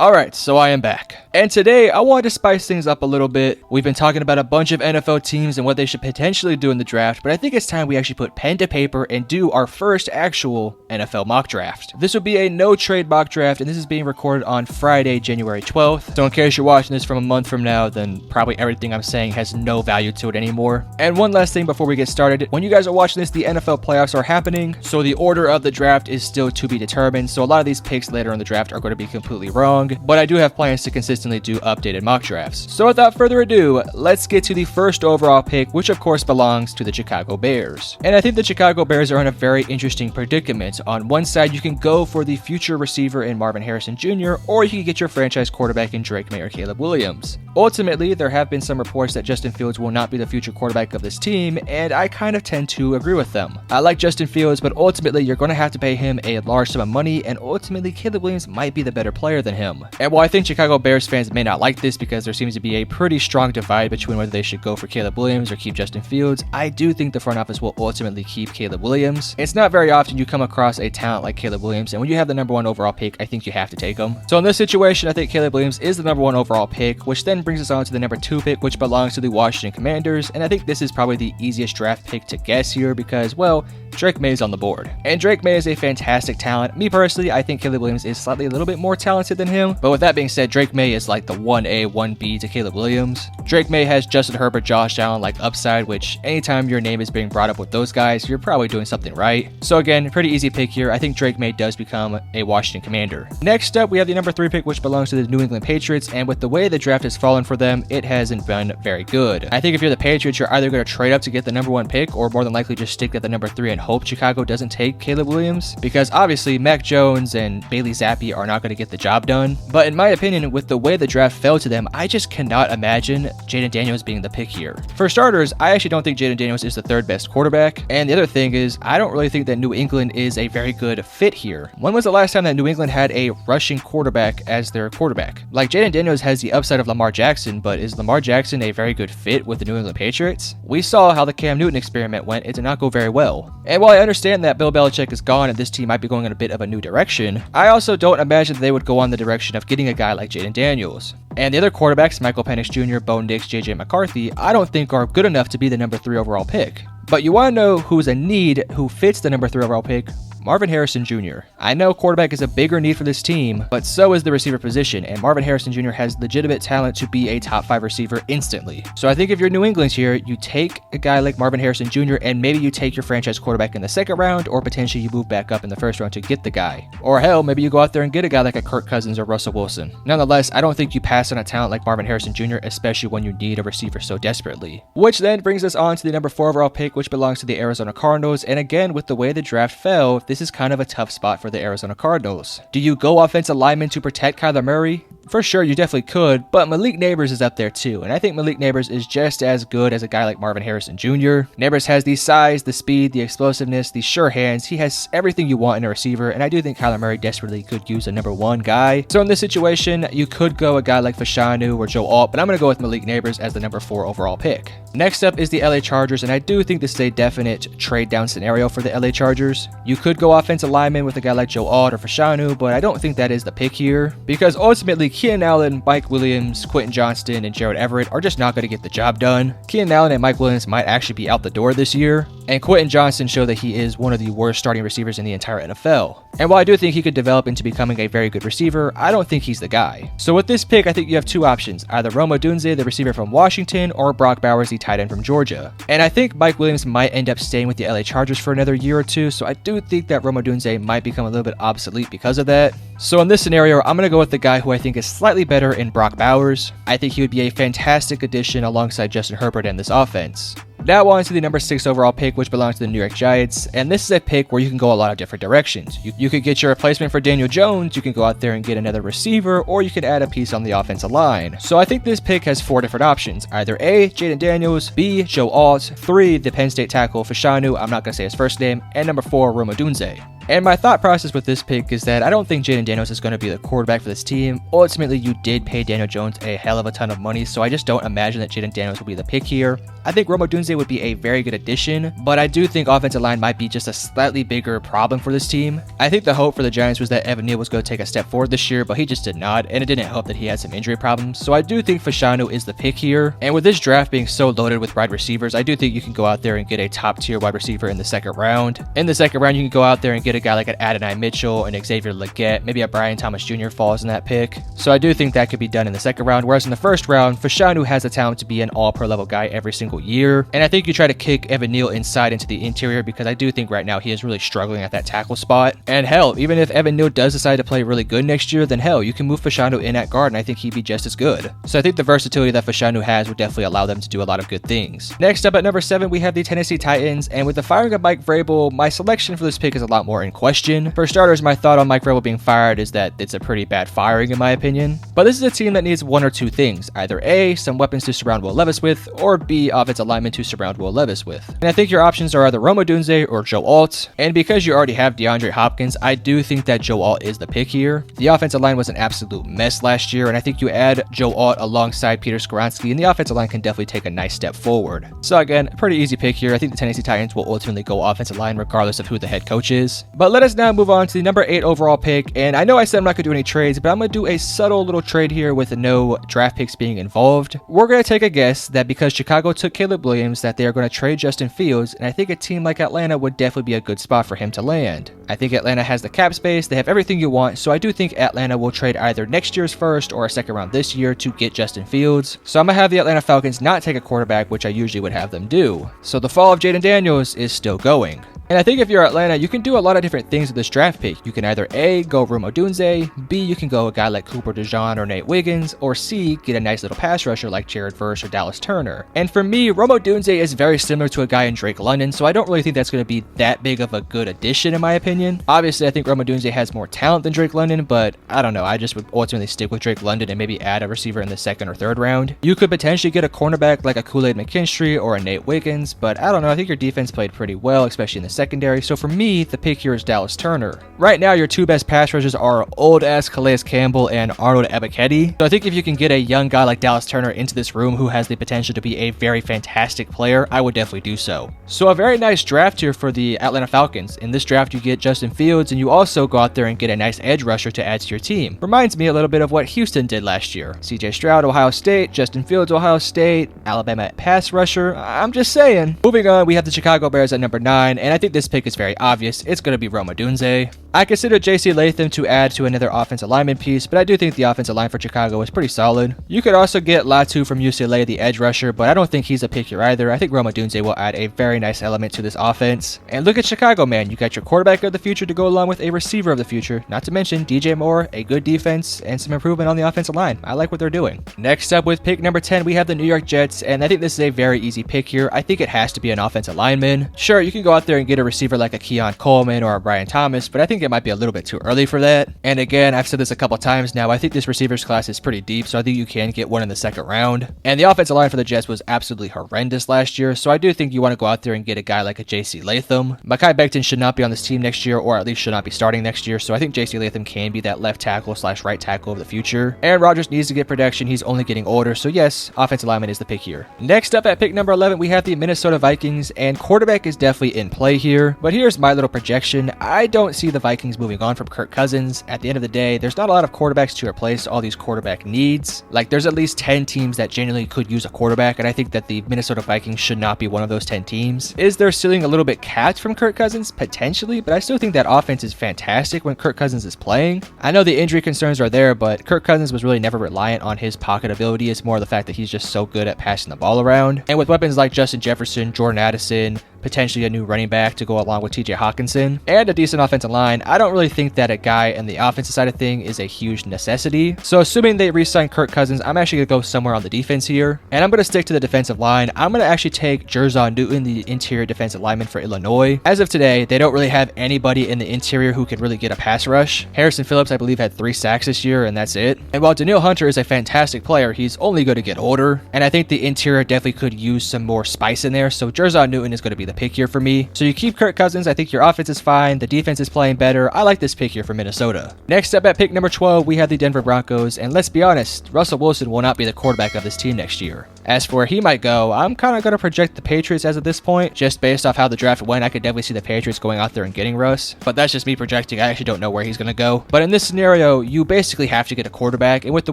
Alright, so I am back. And today, I wanted to spice things up a little bit. We've been talking about a bunch of NFL teams and what they should potentially do in the draft, but I think it's time we actually put pen to paper and do our first actual NFL mock draft. This will be a no-trade mock draft, and this is being recorded on Friday, January 12th. So in case you're watching this from a month from now, then probably everything I'm saying has no value to it anymore. And one last thing before we get started. When you guys are watching this, the NFL playoffs are happening, so the order of the draft is still to be determined, so a lot of these picks later in the draft are going to be completely wrong. But I do have plans to consistently do updated mock drafts. So without further ado, let's get to the first overall pick, which of course belongs to the Chicago Bears. And I think the Chicago Bears are in a very interesting predicament. On one side, you can go for the future receiver in Marvin Harrison Jr., or you can get your franchise quarterback in Drake Maye or Caleb Williams. Ultimately, there have been some reports that Justin Fields will not be the future quarterback of this team, and I kind of tend to agree with them. I like Justin Fields, but ultimately you're going to have to pay him a large sum of money, and ultimately Caleb Williams might be the better player than him. And while I think Chicago Bears fans may not like this because there seems to be a pretty strong divide between whether they should go for Caleb Williams or keep Justin Fields, I do think the front office will ultimately keep Caleb Williams. It's not very often you come across a talent like Caleb Williams, and when you have the number one overall pick, I think you have to take him. So in this situation, I think Caleb Williams is the number one overall pick, which then brings us on to the number two pick, which belongs to the Washington Commanders, and I think this is probably the easiest draft pick to guess here because, well, Drake Maye is on the board. And Drake Maye is a fantastic talent. Me personally, I think Caleb Williams is slightly a little bit more talented than him, but with that being said, Drake Maye is like the 1A, 1B to Caleb Williams. Drake Maye has Justin Herbert, Josh Allen like upside, which anytime your name is being brought up with those guys, you're probably doing something right. So again, pretty easy pick here. I think Drake Maye does become a Washington Commander. Next up, we have the number 3 pick, which belongs to the New England Patriots, and with the way the draft has fallen for them, it hasn't been very good. I think if you're the Patriots, you're either going to trade up to get the number 1 pick, or more than likely just stick at the number 3 and hope Chicago doesn't take Caleb Williams, because obviously Mac Jones and Bailey Zappi are not going to get the job done. But in my opinion, with the way the draft fell to them, I just cannot imagine Jayden Daniels being the pick here. For starters, I actually don't think Jayden Daniels is the 3rd best quarterback, and the other thing is, I don't really think that New England is a very good fit here. When was the last time that New England had a rushing quarterback as their quarterback? Like, Jayden Daniels has the upside of Lamar Jackson, but is Lamar Jackson a very good fit with the New England Patriots? We saw how the Cam Newton experiment went. It did not go very well. And while I understand that Bill Belichick is gone and this team might be going in a bit of a new direction, I also don't imagine that they would go on the direction of getting a guy like Jayden Daniels. And the other quarterbacks, Michael Penix Jr., Bo Nix, JJ McCarthy, I don't think are good enough to be the number 3 overall pick. But you want to know who's a need who fits the number 3 overall pick? Marvin Harrison Jr. I know quarterback is a bigger need for this team, but so is the receiver position, and Marvin Harrison Jr. has legitimate talent to be a top 5 receiver instantly. So I think if you're New England here, you take a guy like Marvin Harrison Jr. and maybe you take your franchise quarterback in the 2nd round, or potentially you move back up in the 1st round to get the guy. Or hell, maybe you go out there and get a guy like a Kirk Cousins or Russell Wilson. Nonetheless, I don't think you pass on a talent like Marvin Harrison Jr., especially when you need a receiver so desperately. Which then brings us on to the number 4 overall pick, which belongs to the Arizona Cardinals, and again, with the way the draft fell, this is kind of a tough spot for the Arizona Cardinals. Do you go offensive lineman to protect Kyler Murray? For sure, you definitely could, but Malik Nabers is up there too, and I think Malik Nabers is just as good as a guy like Marvin Harrison Jr. Nabers has the size, the speed, the explosiveness, the sure hands. He has everything you want in a receiver, and I do think Kyler Murray desperately could use a number 1 guy. So in this situation, you could go a guy like Fashanu or Joe Alt, but I'm going to go with Malik Nabers as the number 4 overall pick. Next up is the LA Chargers, and I do think this is a definite trade down scenario for the LA Chargers. You could go offensive lineman with a guy like Joe Alt or Fashanu, but I don't think that is the pick here, because ultimately Keenan Allen, Mike Williams, Quentin Johnston, and Jared Everett are just not going to get the job done. Keenan Allen and Mike Williams might actually be out the door this year, and Quentin Johnston showed that he is one of the worst starting receivers in the entire NFL. And while I do think he could develop into becoming a very good receiver, I don't think he's the guy. So with this pick, I think you have 2 options, either Rome Odunze, the receiver from Washington, or Brock Bowers, the tight end from Georgia. And I think Mike Williams might end up staying with the LA Chargers for another year or 2, so I do think that Rome Odunze might become a little bit obsolete because of that. So in this scenario, I'm going to go with the guy who I think is slightly better in Brock Bowers. I think he would be a fantastic addition alongside Justin Herbert in this offense. Now on to the number 6 overall pick, which belongs to the New York Giants, and this is a pick where you can go a lot of different directions. You could get your replacement for Daniel Jones, you can go out there and get another receiver, or you could add a piece on the offensive line. So I think this pick has 4 different options, either A, Jayden Daniels, B, Joe Alt, 3, the Penn State tackle Fashanu, I'm not going to say his first name, and number 4, Rome Odunze. And my thought process with this pick is that I don't think Jayden Daniels is going to be the quarterback for this team. Ultimately, you did pay Daniel Jones a hell of a ton of money, so I just don't imagine that Jayden Daniels will be the pick here. I think Rome Odunze would be a very good addition, but I do think offensive line might be just a slightly bigger problem for this team. I think the hope for the Giants was that Evan Neal was going to take a step forward this year, but he just did not, and it didn't help that he had some injury problems. So I do think Fashanu is the pick here. And with this draft being so loaded with wide receivers, I do think you can go out there and get a top tier wide receiver in the second round. In the second round, you can go out there and get a guy like an Adonai Mitchell, an Xavier Legette, maybe a Brian Thomas Jr. falls in that pick. So I do think that could be done in the second round, whereas in the first round, Fashanu has the talent to be an all-pro level guy every single year. And I think you try to kick Evan Neal inside into the interior because I do think right now he is really struggling at that tackle spot. And hell, even if Evan Neal does decide to play really good next year, then hell, you can move Fashanu in at guard and I think he'd be just as good. So I think the versatility that Fashanu has would definitely allow them to do a lot of good things. Next up at number 7, we have the Tennessee Titans, and with the firing of Mike Vrabel, my selection for this pick is a lot more in question. For starters, my thought on Mike Vrabel being fired is that it's a pretty bad firing in my opinion. But this is a team that needs one or two things, either A, some weapons to surround Will Levis with, or B, offensive linemen to surround Will Levis with. And I think your options are either Rome Odunze or Joe Alt. And because you already have DeAndre Hopkins, I do think that Joe Alt is the pick here. The offensive line was an absolute mess last year, and I think you add Joe Alt alongside Peter Skoronski, and the offensive line can definitely take a nice step forward. So again, pretty easy pick here. I think the Tennessee Titans will ultimately go offensive line regardless of who the head coach is. But let us now move on to the number 8 overall pick. And I know I said I'm not going to do any trades, but I'm going to do a subtle little trade here with no draft picks being involved. We're going to take a guess that because Chicago took Caleb Williams, that they are going to trade Justin Fields, and I think a team like Atlanta would definitely be a good spot for him to land. I think Atlanta has the cap space, they have everything you want, so I do think Atlanta will trade either next year's first or a second round this year to get Justin Fields. So I'm going to have the Atlanta Falcons not take a quarterback, which I usually would have them do. So the fall of Jayden Daniels is still going. And I think if you're Atlanta, you can do a lot of different things with this draft pick. You can either A, go Rome Odunze, B, you can go a guy like Cooper DeJean or Nate Wiggins, or C, get a nice little pass rusher like Jared Verse or Dallas Turner. And for me, Rome Odunze is very similar to a guy in Drake London, so I don't really think that's going to be that big of a good addition in my opinion. Obviously, I think Rome Odunze has more talent than Drake London, but I don't know, I just would ultimately stick with Drake London and maybe add a receiver in the second or third round. You could potentially get a cornerback like a Kool-Aid McKinstry or a Nate Wiggins, but I don't know, I think your defense played pretty well, especially in the secondary, so for me, the pick here is Dallas Turner. Right now, your two best pass rushers are old-ass Calais Campbell and Arnold Ebiketie. So I think if you can get a young guy like Dallas Turner into this room who has the potential to be a very fantastic player, I would definitely do so. So a very nice draft here for the Atlanta Falcons. In this draft, you get Justin Fields, and you also go out there and get a nice edge rusher to add to your team. Reminds me a little bit of what Houston did last year. CJ Stroud, Ohio State, Justin Fields, Ohio State, Alabama pass rusher. I'm just saying. Moving on, we have the Chicago Bears at number 9, and I think this pick is very obvious. It's going to be Rome Odunze. I consider J.C. Latham to add to another offensive lineman piece, but I do think the offensive line for Chicago is pretty solid. You could also get Latu from UCLA, the edge rusher, but I don't think he's a pick here either. I think Rome Odunze will add a very nice element to this offense. And look at Chicago, man. You got your quarterback of the future to go along with a receiver of the future, not to mention DJ Moore, a good defense, and some improvement on the offensive line. I like what they're doing. Next up with pick number 10, we have the New York Jets, and I think this is a very easy pick here. I think it has to be an offensive lineman. Sure, you can go out there and get a receiver like a Keon Coleman or a Brian Thomas, but I think it might be a little bit too early for that. And again, I've said this a couple times now, I think this receivers class is pretty deep, so I think you can get one in the second round. And the offensive line for the Jets was absolutely horrendous last year, so I do think you want to go out there and get a guy like a J.C. Latham. Mekhi Becton should not be on this team next year, or at least should not be starting next year, so I think J.C. Latham can be that left tackle / right tackle of the future. Aaron Rodgers needs to get production, he's only getting older, so yes, offensive lineman is the pick here. Next up at pick number 11, we have the Minnesota Vikings, and quarterback is definitely in play here, but here's my little projection. I don't see the Vikings moving on from Kirk Cousins. At the end of the day, there's not a lot of quarterbacks to replace all these quarterback needs. Like, there's at least 10 teams that genuinely could use a quarterback, and I think that the Minnesota Vikings should not be one of those 10 teams. Is their ceiling a little bit capped from Kirk Cousins? Potentially, but I still think that offense is fantastic when Kirk Cousins is playing. I know the injury concerns are there, but Kirk Cousins was really never reliant on his pocket ability. It's more the fact that he's just so good at passing the ball around. And with weapons like Justin Jefferson, Jordan Addison, potentially a new running back to go along with TJ Hawkinson, and a decent offensive line, I don't really think that a guy in the offensive side of thing is a huge necessity. So assuming they re-sign Kirk Cousins, I'm actually going to go somewhere on the defense here, and I'm going to stick to the defensive line. I'm going to actually take Jerzon Newton, the interior defensive lineman for Illinois. As of today, they don't really have anybody in the interior who could really get a pass rush. Harrison Phillips, I believe, had 3 sacks this year, and that's it. And while Danielle Hunter is a fantastic player, he's only going to get older, and I think the interior definitely could use some more spice in there, so Jerzon Newton is going to be the pick here for me. So you keep Kirk Cousins. I think your offense is fine. The defense is playing better. I like this pick here for Minnesota. Next up at pick number 12, we have the Denver Broncos. And let's be honest, Russell Wilson will not be the quarterback of this team next year. As for where he might go, I'm kind of going to project the Patriots as of this point. Just based off how the draft went, I could definitely see the Patriots going out there and getting Russ. But that's just me projecting. I actually don't know where he's going to go. But in this scenario, you basically have to get a quarterback. And with the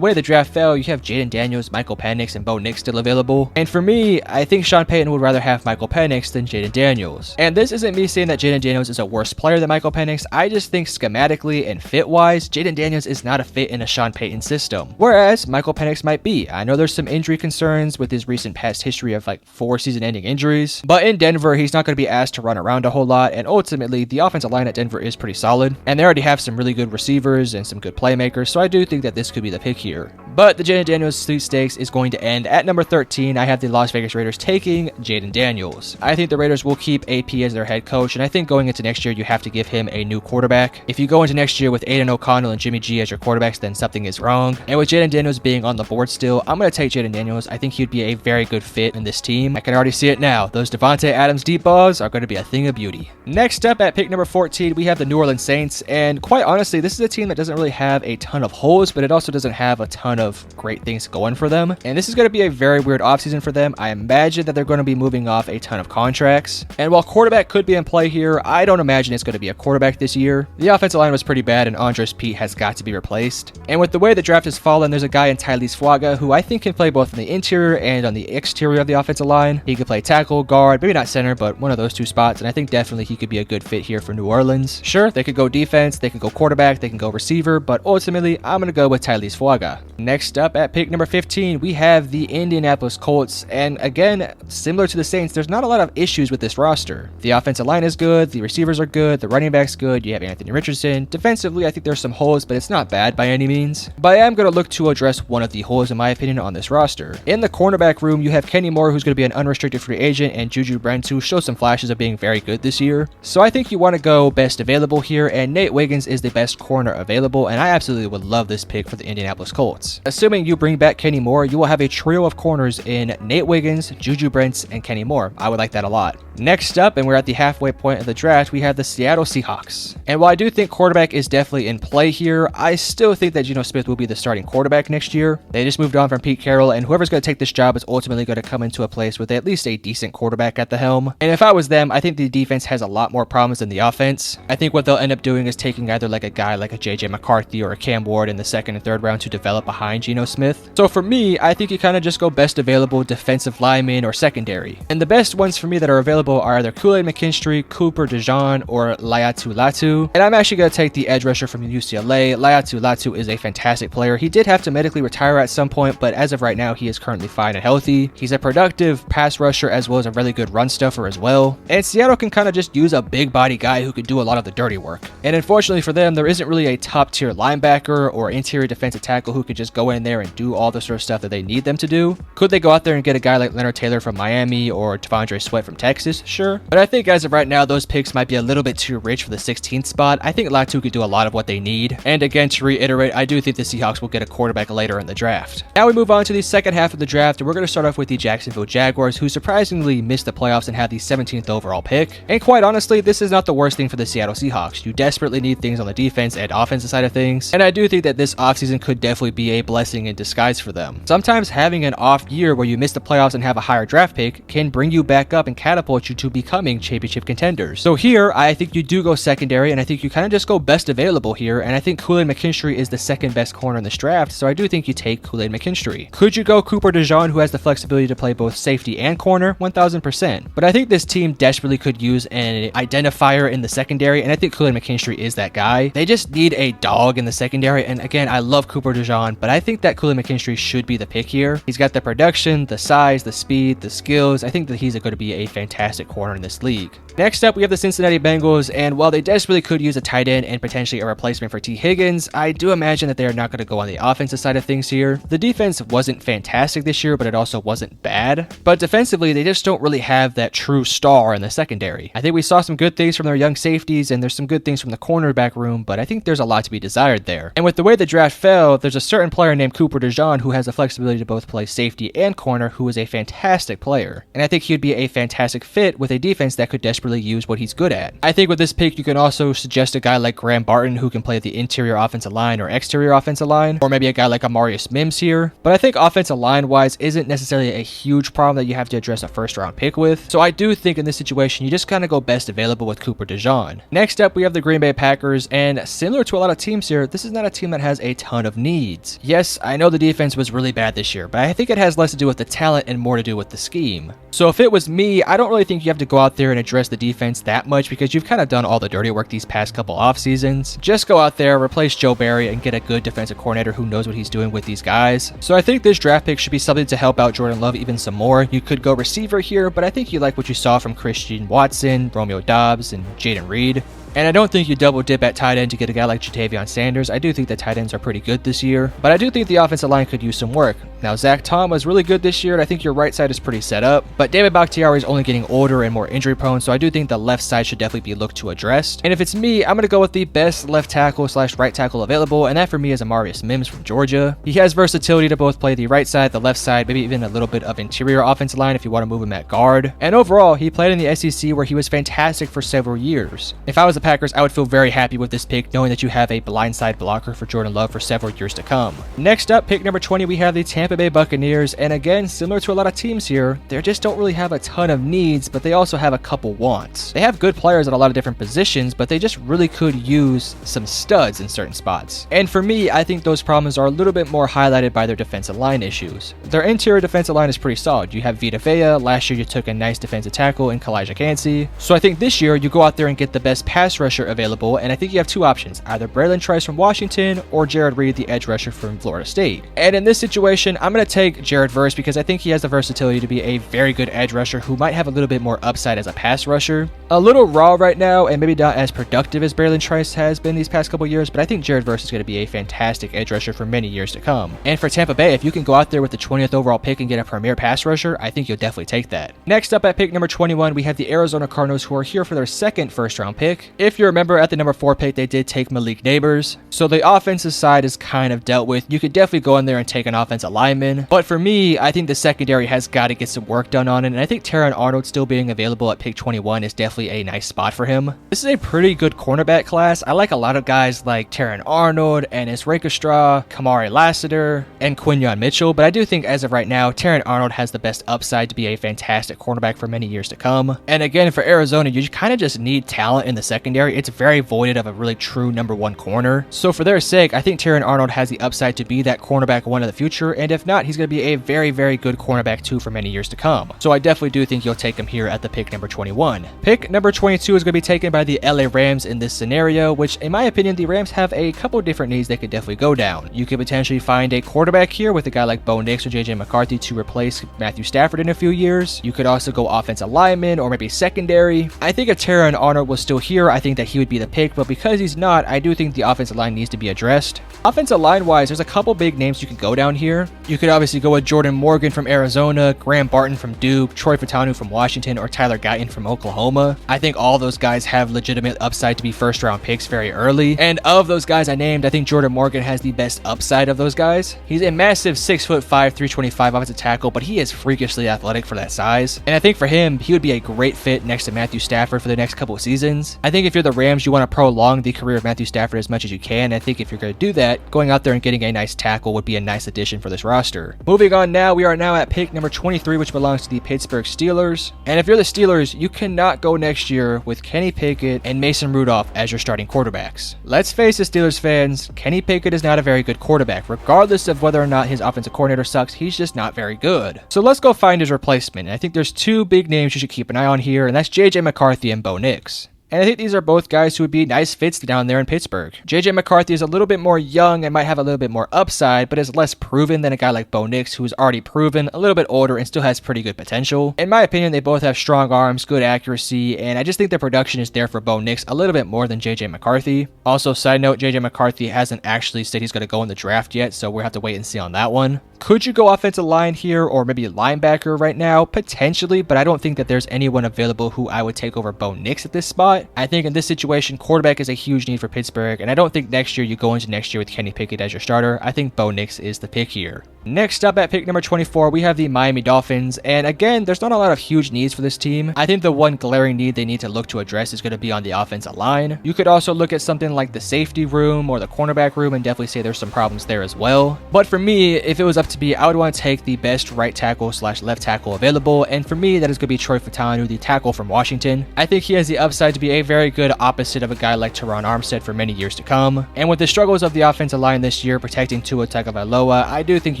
way the draft fell, you have Jaden Daniels, Michael Penix, and Bo Nix still available. And for me, I think Sean Payton would rather have Michael Penix than Jaden Daniels. And this isn't me saying that Jaden Daniels is a worse player than Michael Penix. I just think schematically and fit-wise, Jaden Daniels is not a fit in a Sean Payton system. Whereas Michael Penix might be. I know there's some injury concerns with his recent past history of like 4 season-ending injuries. But in Denver, he's not going to be asked to run around a whole lot. And ultimately, the offensive line at Denver is pretty solid. And they already have some really good receivers and some good playmakers. So I do think that this could be the pick here. But the Jaden Daniels sweepstakes is going to end at number 13. I have the Las Vegas Raiders taking Jaden Daniels. I think the Raiders will keep AP as their head coach, and I think going into next year, you have to give him a new quarterback. If you go into next year with Aiden O'Connell and Jimmy G as your quarterbacks, then something is wrong. And with Jaden Daniels being on the board still, I'm going to take Jaden Daniels. I think he'd be a very good fit in this team. I can already see it now. Those Devontae Adams deep balls are going to be a thing of beauty. Next up at pick number 14, we have the New Orleans Saints, and quite honestly, this is a team that doesn't really have a ton of holes, but it also doesn't have a ton of great things going for them. And this is going to be a very weird offseason for them. I imagine that they're going to be moving off a ton of contracts. And while quarterback could be in play here, I don't imagine it's going to be a quarterback this year. The offensive line was pretty bad, and Andres Pete has got to be replaced. And with the way the draft has fallen, there's a guy in Tylese Fuaga who I think can play both on the interior and on the exterior of the offensive line. He could play tackle, guard, maybe not center, but one of those 2 spots. And I think definitely he could be a good fit here for New Orleans. Sure, they could go defense, they can go quarterback, they can go receiver, but ultimately, I'm going to go with Tylese Fuaga. Next up at pick number 15, we have the Indianapolis Colts, and again, similar to the Saints, there's not a lot of issues with this roster. The offensive line is good, the receivers are good, the running back's good, you have Anthony Richardson. Defensively, I think there's some holes, but it's not bad by any means. But I am going to look to address one of the holes, in my opinion, on this roster. In the cornerback room, you have Kenny Moore, who's going to be an unrestricted free agent, and Juju Brents, who showed some flashes of being very good this year. So I think you want to go best available here, and Nate Wiggins is the best corner available, and I absolutely would love this pick for the Indianapolis Colts. Assuming you bring back Kenny Moore, you will have a trio of corners in Nate Wiggins, Juju Brents, and Kenny Moore. I would like that a lot. Next up, and we're at the halfway point of the draft, we have the Seattle Seahawks. And while I do think quarterback is definitely in play here, I still think that Geno Smith will be the starting quarterback next year. They just moved on from Pete Carroll, and whoever's going to take this job is ultimately going to come into a place with at least a decent quarterback at the helm. And if I was them, I think the defense has a lot more problems than the offense. I think what they'll end up doing is taking either like a guy like a JJ McCarthy or a Cam Ward in the 2nd and 3rd round to develop behind Geno Smith. So for me, I think you kind of just go best available defensive lineman or secondary. And the best ones for me that are available are either Kool-Aid McKinstry, Cooper DeJean, or Laiatu Latu. And I'm actually going to take the edge rusher from UCLA. Laiatu Latu is a fantastic player. He did have to medically retire at some point, but as of right now, he is currently fine and healthy. He's a productive pass rusher as well as a really good run stuffer as well. And Seattle can kind of just use a big body guy who could do a lot of the dirty work. And unfortunately for them, there isn't really a top tier linebacker or interior defensive tackle who could just go in there and do all the sort of stuff that they need them to do. Could they go out there and get a guy like Leonard Taylor from Miami or Devondre Sweat from Texas? Sure. But I think as of right now, those picks might be a little bit too rich for the 16th spot. I think Latu could do a lot of what they need. And again, to reiterate, I do think the Seahawks will get a quarterback later in the draft. Now we move on to the second half of the draft, and we're going to start off with the Jacksonville Jaguars, who surprisingly missed the playoffs and had the 17th overall pick. And quite honestly, this is not the worst thing for the Seattle Seahawks. You desperately need things on the defense and offensive side of things, and I do think that this offseason could definitely be a blessing in disguise for them. Sometimes having an off year where you miss the playoffs and have a higher draft pick can bring you back up and catapult you to becoming championship contenders. So here, I think you do go secondary, and I think you kind of just go best available here, and I think Kool-Aid McKinstry is the 2nd best corner in this draft, so I do think you take Kool-Aid McKinstry. Could you go Cooper DeJean, who has the flexibility to play both safety and corner? 1000%. But I think this team desperately could use an identifier in the secondary, and I think Kool-Aid McKinstry is that guy. They just need a dog in the secondary, and again, I love Cooper DeJean, but I think that Kool-Aid McKinstry should be the pick here. He's got the production, the size, the speed, the skills. I think that he's going to be a fantastic corner in this league. Next up, we have the Cincinnati Bengals, and while they desperately could use a tight end and potentially a replacement for T. Higgins, I do imagine that they are not going to go on the offensive side of things here. The defense wasn't fantastic this year, but it also wasn't bad. But defensively, they just don't really have that true star in the secondary. I think we saw some good things from their young safeties, and there's some good things from the cornerback room, but I think there's a lot to be desired there. And with the way the draft fell, there's a certain player player named Cooper DeJean who has the flexibility to both play safety and corner, who is a fantastic player. And I think he'd be a fantastic fit with a defense that could desperately use what he's good at. I think with this pick, you can also suggest a guy like Graham Barton who can play the interior offensive line or exterior offensive line, or maybe a guy like Amarius Mims here. But I think offensive line wise isn't necessarily a huge problem that you have to address a first round pick with. So I do think in this situation, you just kind of go best available with Cooper DeJean. Next up, we have the Green Bay Packers, and similar to a lot of teams here, this is not a team that has a ton of needs. Yes, I know the defense was really bad this year, but I think it has less to do with the talent and more to do with the scheme. So if it was me, I don't really think you have to go out there and address the defense that much because you've kind of done all the dirty work these past couple off seasons. Just go out there, replace Joe Barry, and get a good defensive coordinator who knows what he's doing with these guys. So I think this draft pick should be something to help out Jordan Love even some more. You could go receiver here, but I think you like what you saw from Christian Watson, Romeo Doubs, and Jaden Reed. And I don't think you double dip at tight end to get a guy like Jatavion Sanders. I do think the tight ends are pretty good this year, but I do think the offensive line could use some work. Now, Zach Tom was really good this year, and I think your right side is pretty set up, but David Bakhtiari is only getting older and more injury prone, so I do think the left side should definitely be looked to addressed. And if it's me, I'm going to go with the best left tackle / right tackle available, and that for me is Amarius Mims from Georgia. He has versatility to both play the right side, the left side, maybe even a little bit of interior offensive line if you want to move him at guard. And overall, he played in the SEC where he was fantastic for several years. If I was the Packers, I would feel very happy with this pick, knowing that you have a blindside blocker for Jordan Love for several years to come. Next up, pick number 20, we have the Tampa Bay Buccaneers, and again, similar to a lot of teams here, they just don't really have a ton of needs, but they also have a couple wants. They have good players at a lot of different positions, but they just really could use some studs in certain spots. And for me, I think those problems are a little bit more highlighted by their defensive line issues. Their interior defensive line is pretty solid. You have Vita Vea. Last year you took a nice defensive tackle in Kalijah Kancey. So I think this year you go out there and get the best pass rusher available, and I think you have two options, either Braylon Trice from Washington or Jared Reed, the edge rusher from Florida State. And in this situation, I'm going to take Jared Verse because I think he has the versatility to be a very good edge rusher who might have a little bit more upside as a pass rusher. A little raw right now and maybe not as productive as Braylon Trice has been these past couple years, but I think Jared Verse is going to be a fantastic edge rusher for many years to come. And for Tampa Bay, if you can go out there with the 20th overall pick and get a premier pass rusher, I think you'll definitely take that. Next up at pick number 21, we have the Arizona Cardinals, who are here for their second first round pick. If you remember, at the number 4 pick, they did take Malik Neighbors, so the offensive side is kind of dealt with. You could definitely go in there and take an offensive lineman, but for me, I think the secondary has got to get some work done on it, and I think Terron Arnold still being available at pick 21 is definitely a nice spot for him. This is a pretty good cornerback class. I like a lot of guys like Terron Arnold, Ennis Rakestraw, Kamari Lassiter, and Quinyon Mitchell, but I do think as of right now, Terron Arnold has the best upside to be a fantastic cornerback for many years to come. And again, for Arizona, you kind of just need talent in the secondary. It's very voided of a really true number 1 corner. So for their sake, I think Terron Arnold has the upside to be that cornerback 1 in the future, and if not, he's going to be a very, very good cornerback 2 for many years to come. So I definitely do think you'll take him here at the pick number 21. Pick number 22 is going to be taken by the LA Rams in this scenario, which in my opinion, the Rams have a couple different needs they could definitely go down. You could potentially find a quarterback here with a guy like Bo Nix or JJ McCarthy to replace Matthew Stafford in a few years. You could also go offensive lineman or maybe secondary. I think if Terron Arnold was still here, I think that he would be the pick, but because he's not, I do think the offensive line needs to be addressed. Offensive line wise, there's a couple big names you can go down here. You could obviously go with Jordan Morgan from Arizona, Graham Barton from Duke, Troy Fautanu from Washington, or Tyler Guyton from Oklahoma. I think all those guys have legitimate upside to be first round picks very early. And of those guys I named, I think Jordan Morgan has the best upside of those guys. He's a massive 6'5", 325 offensive tackle, but he is freakishly athletic for that size. And I think for him, he would be a great fit next to Matthew Stafford for the next couple of seasons. I think if you're the Rams, you want to prolong the career of Matthew Stafford as much as you can. I think if you're going to do that, going out there and getting a nice tackle would be a nice addition for this roster. Moving on now, we are now at pick number 23, which belongs to the Pittsburgh Steelers. And if you're the Steelers, you cannot go next year with Kenny Pickett and Mason Rudolph as your starting quarterbacks. Let's face it, Steelers fans, Kenny Pickett is not a very good quarterback. Regardless of whether or not his offensive coordinator sucks, he's just not very good. So let's go find his replacement. And I think there's two big names you should keep an eye on here, and that's JJ McCarthy and Bo Nix. And I think these are both guys who would be nice fits down there in Pittsburgh. JJ McCarthy is a little bit more young and might have a little bit more upside, but is less proven than a guy like Bo Nix, who's already proven, a little bit older, and still has pretty good potential. In my opinion, they both have strong arms, good accuracy, and I just think their production is there for Bo Nix a little bit more than JJ McCarthy. Also, side note, JJ McCarthy hasn't actually said he's going to go in the draft yet, so we'll have to wait and see on that one. Could you go offensive line here or maybe linebacker right now? Potentially, but I don't think that there's anyone available who I would take over Bo Nix at this spot. spot. I think in this situation, quarterback is a huge need for Pittsburgh, and I don't think next year you go into next year with Kenny Pickett as your starter. I think Bo Nix is the pick here. Next up at pick number 24, we have the Miami Dolphins, and again, there's not a lot of huge needs for this team. I think the one glaring need they need to look to address is going to be on the offensive line. You could also look at something like the safety room or the cornerback room and definitely say there's some problems there as well. But for me, if it was up to me, I would want to take the best right tackle / left tackle available, and for me, that is going to be Troy Fautanu, the tackle from Washington. I think he has the upside to be a very good opposite of a guy like Teron Armstead for many years to come. And with the struggles of the offensive line this year protecting Tua Tagovailoa, I do think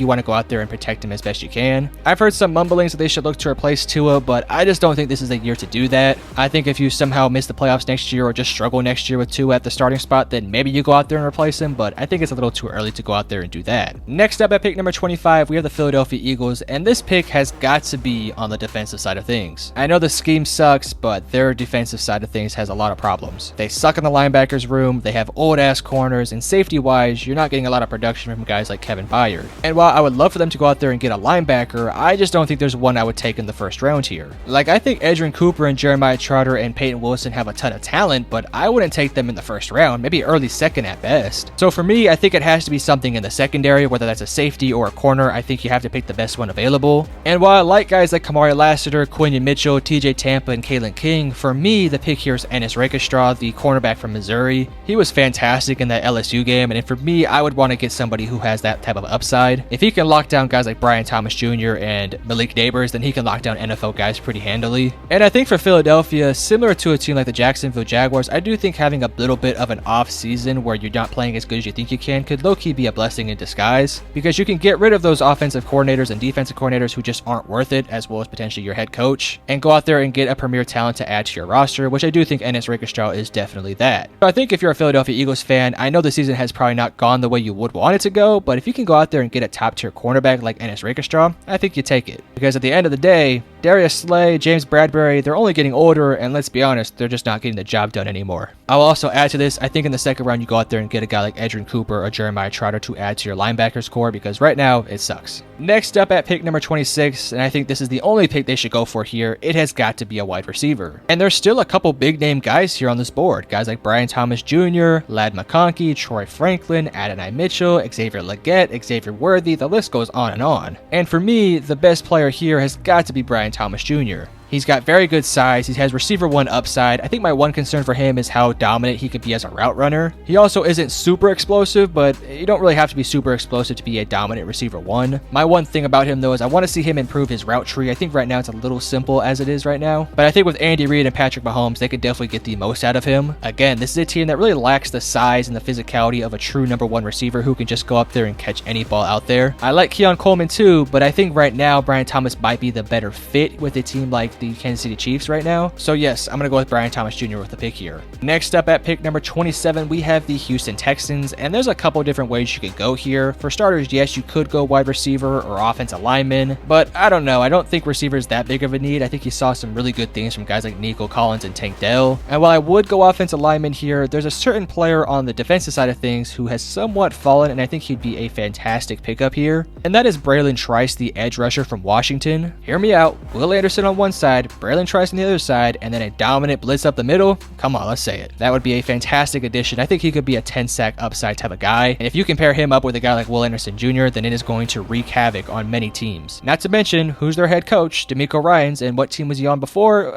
you want to go out there and protect him as best you can. I've heard some mumblings that they should look to replace Tua, but I just don't think this is a year to do that. I think if you somehow miss the playoffs next year or just struggle next year with Tua at the starting spot, then maybe you go out there and replace him, but I think it's a little too early to go out there and do that. Next up at pick number 25, we have the Philadelphia Eagles, and this pick has got to be on the defensive side of things. I know the scheme sucks, but their defensive side of things has a lot of problems. They suck in the linebackers room, they have old ass corners, and safety wise, you're not getting a lot of production from guys like Kevin Byard. And while I would love for them to go out there and get a linebacker, I just don't think there's one I would take in the first round here. Like, I think Edgerrin Cooper and Jeremiah Trotter and Peyton Wilson have a ton of talent, but I wouldn't take them in the first round, maybe early second at best. So for me, I think it has to be something in the secondary, whether that's a safety or a corner. I think you have to pick the best one available. And while I like guys like Kamari Lassiter, Quinion Mitchell, TJ Tampa, and Kalen King, for me, the pick here is Ennis Rakestraw, the cornerback from Missouri. He was fantastic in that LSU game, and for me, I would want to get somebody who has that type of upside. If he can lock down guys like Brian Thomas Jr. and Malik Neighbors, then he can lock down NFL guys pretty handily. And I think for Philadelphia, similar to a team like the Jacksonville Jaguars, I do think having a little bit of an off season where you're not playing as good as you think you can could low-key be a blessing in disguise, because you can get rid of those offensive coordinators and defensive coordinators who just aren't worth it, as well as potentially your head coach, and go out there and get a premier talent to add to your roster, which I do think Ennis Rakestraw is definitely that. So I think if you're a Philadelphia Eagles fan, I know the season has probably not gone the way you would want it to go, but if you can go out there and get a top-tier cornerback like Ennis Rakestraw, I think you take it. Because at the end of the day, Darius Slay, James Bradbury, they're only getting older, and let's be honest, they're just not getting the job done anymore. I'll also add to this, I think in the second round you go out there and get a guy like Edgerrin Cooper or Jeremiah Trotter to add to your linebackers core, because right now, it sucks. Next up at pick number 26, and I think this is the only pick they should go for here, it has got to be a wide receiver. And there's still a couple big name guys here on this board. Guys like Brian Thomas Jr., Ladd McConkey, Troy Franklin, Adonai Mitchell, Xavier Legette, Xavier Worthy, the list goes on and on. And for me, the best player here has got to be Brian Thomas Jr. He's got very good size, he has receiver 1 upside. I think my one concern for him is how dominant he could be as a route runner. He also isn't super explosive, but you don't really have to be super explosive to be a dominant receiver 1. My one thing about him though is I want to see him improve his route tree. I think right now it's a little simple as it is right now, but I think with Andy Reid and Patrick Mahomes, they could definitely get the most out of him. Again, this is a team that really lacks the size and the physicality of a true number 1 receiver who can just go up there and catch any ball out there. I like Keon Coleman too, but I think right now Brian Thomas might be the better fit with a team like the Kansas City Chiefs right now. So yes, I'm going to go with Brian Thomas Jr. with the pick here. Next up at pick number 27, we have the Houston Texans, and there's a couple different ways you could go here. For starters, yes, you could go wide receiver or offensive lineman, but I don't know. I don't think receiver is that big of a need. I think you saw some really good things from guys like Nico Collins and Tank Dell. And while I would go offensive lineman here, there's a certain player on the defensive side of things who has somewhat fallen, and I think he'd be a fantastic pickup here. And that is Braylon Trice, the edge rusher from Washington. Hear me out. Will Anderson on one side, Braylon Trice on the other side, and then a dominant blitz up the middle. Come on, let's say it. That would be a fantastic addition. I think he could be a 10-sack upside type of guy. And if you can pair him up with a guy like Will Anderson Jr., then it is going to wreak havoc on many teams. Not to mention, who's their head coach? DeMeco Ryans, and what team was he on before?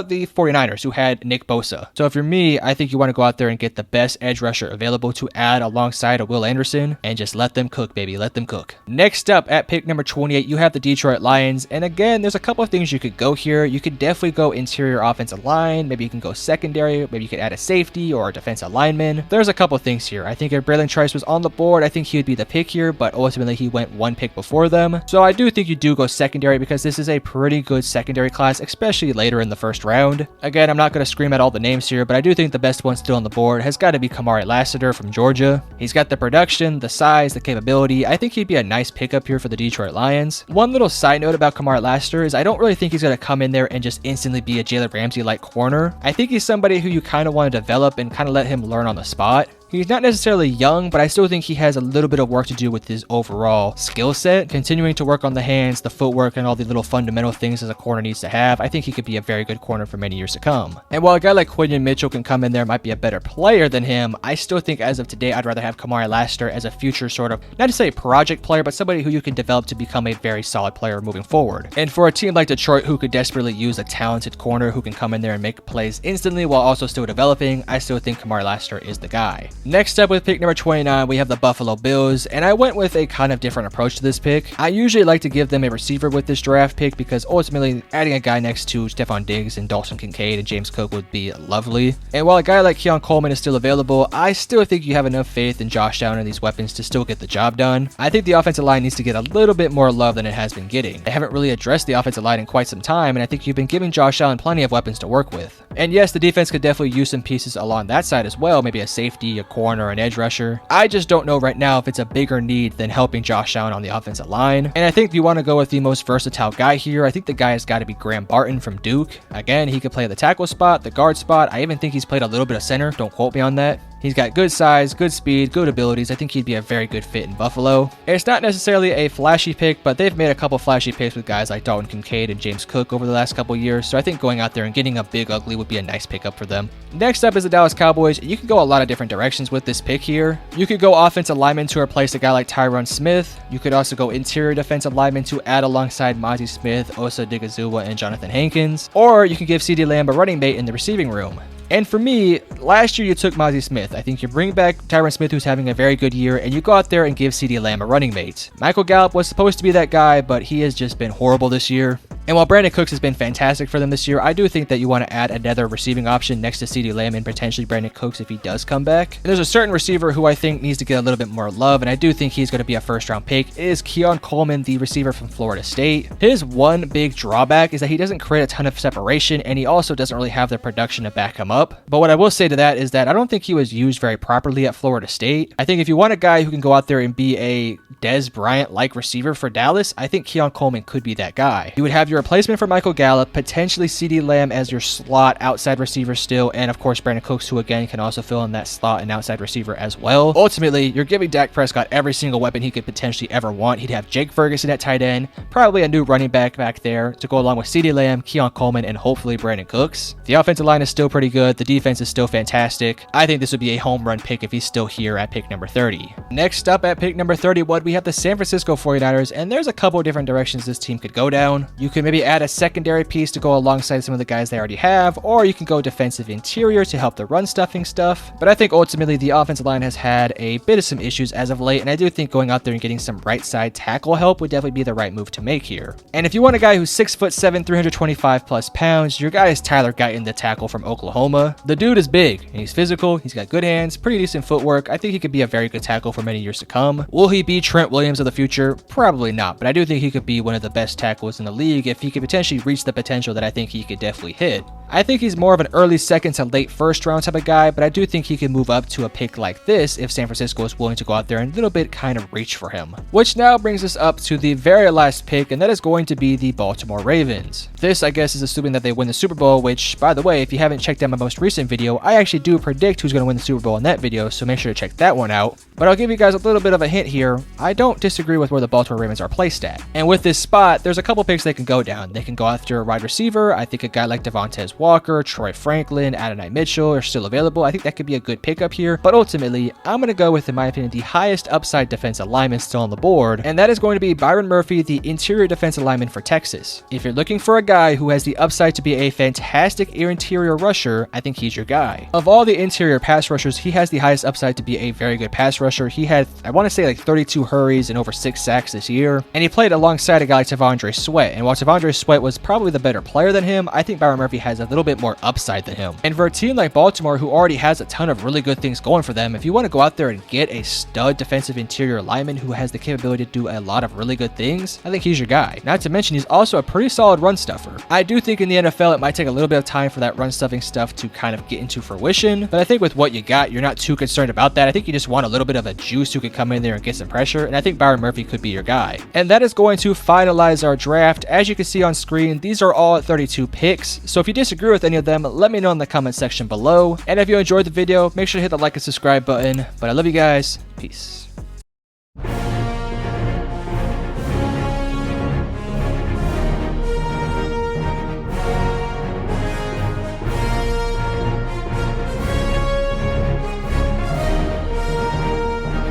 The 49ers, who had Nick Bosa. So if you're me, I think you want to go out there and get the best edge rusher available to add alongside a Will Anderson, and just let them cook, baby. Let them cook. Next up, at pick number 28, you have the Detroit Lions. And again, there's a couple of things you could go here. You could definitely go interior offensive line. Maybe you can go secondary. Maybe you could add a safety or a defensive lineman. There's a couple of things here. I think if Braylon Trice was on the board, I think he would be the pick here, but ultimately he went one pick before them. So I do think you do go secondary, because this is a pretty good secondary class, especially later in the first round. Again, I'm not going to scream at all the names here, but I do think the best one still on the board has got to be Kamari Lassiter from Georgia. He's got the production, the size, the capability. I think he'd be a nice pickup here for the Detroit Lions. One little side note about Kamari Lassiter is I don't really think he's going to come in there and just instantly be a Jalen Ramsey-like corner. I think he's somebody who you kind of want to develop and kind of let him learn on the spot. He's not necessarily young, but I still think he has a little bit of work to do with his overall skill set. Continuing to work on the hands, the footwork, and all the little fundamental things as a corner needs to have, I think he could be a very good corner for many years to come. And while a guy like Quinyon Mitchell can come in there, might be a better player than him, I still think as of today, I'd rather have Kamari Lassiter as a future sort of, not to say project player, but somebody who you can develop to become a very solid player moving forward. And for a team like Detroit, who could desperately use a talented corner who can come in there and make plays instantly while also still developing, I still think Kamari Lassiter is the guy. Next up with pick number 29, we have the Buffalo Bills, and I went with a kind of different approach to this pick. I usually like to give them a receiver with this draft pick because ultimately adding a guy next to Stephon Diggs and Dalton Kincaid and James Cook would be lovely. And while a guy like Keon Coleman is still available, I still think you have enough faith in Josh Allen and these weapons to still get the job done. I think the offensive line needs to get a little bit more love than it has been getting. They haven't really addressed the offensive line in quite some time, and I think you've been giving Josh Allen plenty of weapons to work with. And yes, the defense could definitely use some pieces along that side as well, maybe a safety, a corner, an edge rusher. I just don't know right now if it's a bigger need than helping Josh Allen on the offensive line. And I think if you want to go with the most versatile guy here, I think the guy has got to be Graham Barton from Duke. Again, he could play the tackle spot, the guard spot. I even think he's played a little bit of center. Don't quote me on that. He's got good size, good speed, good abilities. I think he'd be a very good fit in Buffalo. It's not necessarily a flashy pick, but they've made a couple flashy picks with guys like Dalton Kincaid and James Cook over the last couple years, so I think going out there and getting a big ugly would be a nice pickup for them. Next up is the Dallas Cowboys. You can go a lot of different directions with this pick here. You could go offensive lineman to replace a guy like Tyron Smith. You could also go interior defensive lineman to add alongside Mozzie Smith, Osa Digizua, and Jonathan Hankins. Or you can give CeeDee Lamb a running mate in the receiving room. And for me, last year you took Mozzie Smith. I think you bring back Tyron Smith, who's having a very good year, and you go out there and give CeeDee Lamb a running mate. Michael Gallup was supposed to be that guy, but he has just been horrible this year. And while Brandon Cooks has been fantastic for them this year, I do think that you want to add another receiving option next to CeeDee Lamb and potentially Brandon Cooks if he does come back. And there's a certain receiver who I think needs to get a little bit more love, and I do think he's going to be a first-round pick, is Keon Coleman, the receiver from Florida State. His one big drawback is that he doesn't create a ton of separation, and he also doesn't really have the production to back him up. But what I will say to that is that I don't think he was used very properly at Florida State. I think if you want a guy who can go out there and be a Dez Bryant-like receiver for Dallas, I think Keon Coleman could be that guy. You would have your replacement for Michael Gallup, potentially CeeDee Lamb as your slot outside receiver still, and of course Brandon Cooks, who again can also fill in that slot and outside receiver as well. Ultimately, you're giving Dak Prescott every single weapon he could potentially ever want. He'd have Jake Ferguson at tight end, probably a new running back there to go along with CeeDee Lamb, Keon Coleman, and hopefully Brandon Cooks. The offensive line is still pretty good. The defense is still fantastic. I think this would be a home run pick if he's still here at pick number 30. Next up at pick number 31, we have the San Francisco 49ers, and there's a couple of different directions this team could go down. You could maybe add a secondary piece to go alongside some of the guys they already have, or you can go defensive interior to help the run stuffing stuff. But I think ultimately the offensive line has had a bit of some issues as of late, and I do think going out there and getting some right side tackle help would definitely be the right move to make here. And if you want a guy who's 6'7", 325 plus pounds, your guy is Tyler Guyton, the tackle from Oklahoma. The dude is big, and he's physical, he's got good hands, pretty decent footwork. I think he could be a very good tackle for many years to come. Will he be Trent Williams of the future? Probably not, but I do think he could be one of the best tackles in the league if he could potentially reach the potential that I think he could definitely hit. I think he's more of an early second to late first round type of guy, but I do think he can move up to a pick like this if San Francisco is willing to go out there and a little bit kind of reach for him. Which now brings us up to the very last pick, and that is going to be the Baltimore Ravens. This, I guess, is assuming that they win the Super Bowl, which, by the way, if you haven't checked out my most recent video, I actually do predict who's going to win the Super Bowl in that video, so make sure to check that one out. But I'll give you guys a little bit of a hint here. I don't disagree with where the Baltimore Ravens are placed at. And with this spot, there's a couple picks they can go down. They can go after a wide receiver. I think a guy like Devontae Walker, Troy Franklin, Adonai Mitchell are still available. I think that could be a good pickup here. But ultimately, I'm going to go with, in my opinion, the highest upside defensive lineman still on the board. And that is going to be Byron Murphy, the interior defensive lineman for Texas. If you're looking for a guy who has the upside to be a fantastic interior rusher, I think he's your guy. Of all the interior pass rushers, he has the highest upside to be a very good pass rusher. He had, I want to say, like 32 hurries and over 6 sacks this year. And he played alongside a guy like T'Vondre Sweat. And while T'Vondre Sweat was probably the better player than him, I think Byron Murphy has a little bit more upside than him. And for a team like Baltimore, who already has a ton of really good things going for them, if you want to go out there and get a stud defensive interior lineman who has the capability to do a lot of really good things, I think he's your guy. Not to mention, he's also a pretty solid run stuffer. I do think in the NFL, it might take a little bit of time for that run stuffing stuff to kind of get into fruition, but I think with what you got, you're not too concerned about that. I think you just want a little bit of a juice who could come in there and get some pressure, and I think Byron Murphy could be your guy. And that is going to finalize our draft. As you can see on screen, these are all 32 picks, so if you disagree disagree with any of them, let me know in the comment section below. And if you enjoyed the video, make sure to hit the like and subscribe button. But I love you guys. Peace.